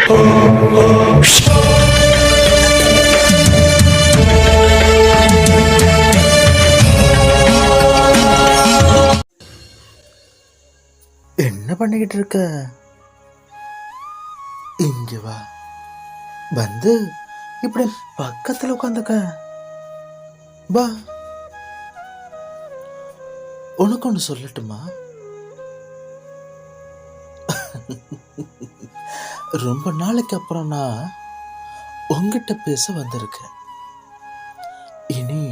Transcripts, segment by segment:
என்ன பண்ணிக்கிட்டு இருக்க? இங்க வா, வந்து இப்படி பக்கத்துல உட்காந்துக்க. வா, உனக்கு ஒன்று சொல்லட்டுமா? ரொம்ப நாளைக்கு அப்புறம் நான் உங்ககிட்ட பேச வந்திருக்கேன். இனி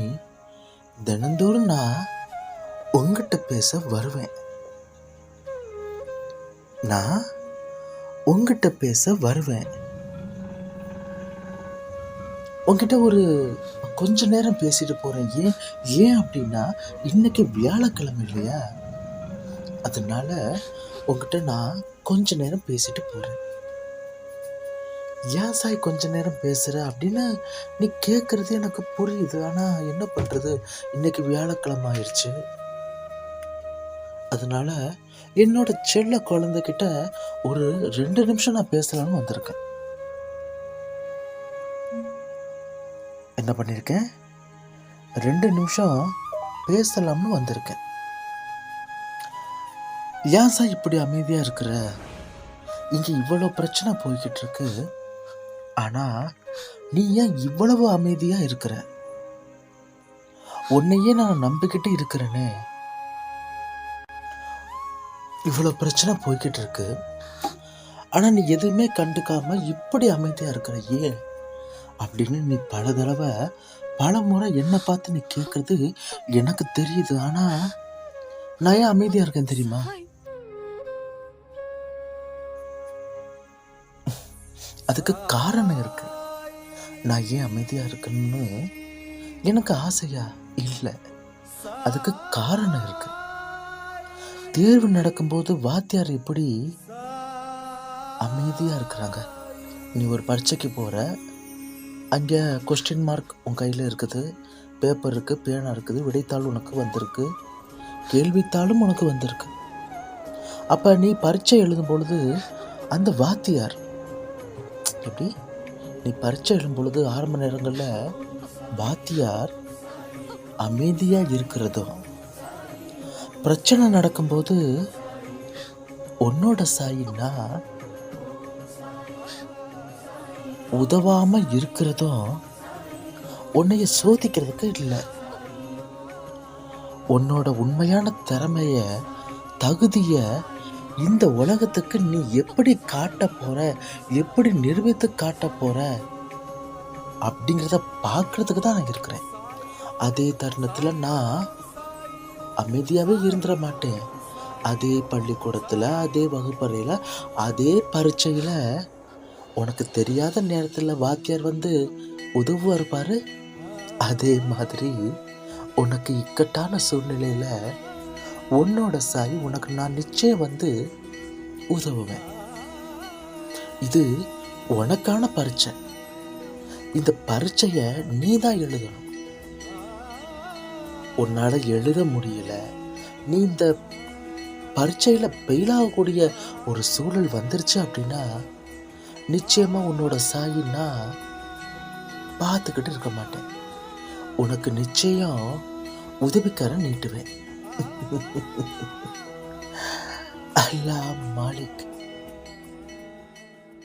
தினந்தோறும் நான் உங்ககிட்ட பேச வருவேன். நான் உங்ககிட்ட பேச வருவேன். உங்ககிட்ட ஒரு கொஞ்ச நேரம் பேசிட்டு போறேன். ஏன் அப்படின்னா இன்னைக்கு வியாழக்கிழமை இல்லையா, அதனால உங்ககிட்ட நான் கொஞ்ச நேரம் பேசிட்டு போறேன். ஏன் சாய் கொஞ்ச நேரம் பேசுற அப்படின்னு நீ கேட்கறது எனக்கு புரியுது. ஆனா என்ன பண்றது, இன்னைக்கு வியாழக்கிழமை ஆயிடுச்சு. அதனால என்னோட செல்ல குழந்தைகிட்ட ஒரு 2 நிமிஷம் நான் பேசலாம்னு வந்திருக்கேன். என்ன பண்ணியிருக்கேன்? 2 நிமிஷம் பேசலாம்னு வந்திருக்கேன். ஏன் சார் இப்படி அமைதியா இருக்கிற? இங்க இவ்வளவு பிரச்சனை போய்கிட்டு இருக்கு, ஆனா நீ ஏன் இவ்வளவு அமைதியா இருக்கிற? உன்னையே நான் நம்பிக்கிட்டு இருக்கிறேனே. இவ்வளவு பிரச்சனை போய்கிட்டு இருக்கு, ஆனா நீ எதுவுமே கண்டுக்காம இப்படி அமைதியா இருக்கிற ஏன் அப்படின்னு நீ பல தடவை பல முறை என்னை பார்த்து நீ கேட்கறது எனக்கு தெரியுது. ஆனா நான் ஏன் அமைதியா இருக்கேன் தெரியுமா? அதுக்கு காரணம் இருக்கு. நான் ஏன் அமைதியா இருக்கணும்னு எனக்கு ஆசையா இல்லை, அதுக்கு காரணம் இருக்கு. தேர்வு நடக்கும்போது வாத்தியார் எப்படி அமைதியா இருக்கிறாங்க? நீ ஒரு பரீட்சைக்கு போற, அங்கே கொஸ்டின் மார்க் உன் கையில் இருக்குது, பேப்பர் இருக்குது, பேனா இருக்குது, விடைத்தாள் உனக்கு வந்திருக்கு, கேள்வித்தாளும் உனக்கு வந்திருக்கு. அப்போ நீ பரீட்சை எழுதும் பொழுது அந்த வாத்தியார் எப்படி, நீ பரீட்சை எழுதும் பொழுது ஆரம்ப நேரங்களில் வாத்தியார் அமைதியாக இருக்கிறதும், பிரச்சனை நடக்கும்போது உன்னோட சாயின்னா உதவாம இருக்கிறதும் உன்னைய சோதிக்கிறதுக்கு இல்லை. உன்னோட உண்மையான திறமைய தகுதிய இந்த உலகத்துக்கு நீ எப்படி காட்ட போற, எப்படி நிரூபித்து காட்ட போற அப்படிங்கிறத பார்க்கறதுக்கு தான் நான் இருக்கிறேன். அதே தருணத்தில் நான் அமைதியாகவே இருந்துட மாட்டேன். அதே பள்ளிக்கூடத்தில், அதே வகுப்பறையில், அதே பரீட்சையில் உனக்கு தெரியாத நேரத்தில் வாத்தியார் வந்து உதவுவார் பாரு, அதே மாதிரி உனக்கு இக்கட்டான சூழ்நிலையில் உன்னோட சாய் உனக்கு நான் நிச்சயம் வந்து உதவுவேன். இது உனக்கான பரீட்சை. இந்த பரீட்சையை நீ தான் எழுதணும். உன்னால எழுத முடியல, நீ இந்த பரீட்சையில ஃபெயில் ஆகக்கூடிய ஒரு சூழல் வந்துருச்சு அப்படின்னா நிச்சயமா உன்னோட சாயின்னா பார்த்துக்கிட்டு இருக்க மாட்டேன். உனக்கு நிச்சயம் உதவிக்காரன் நீட்டுவேன். அல்லாஹ் மாலிக்.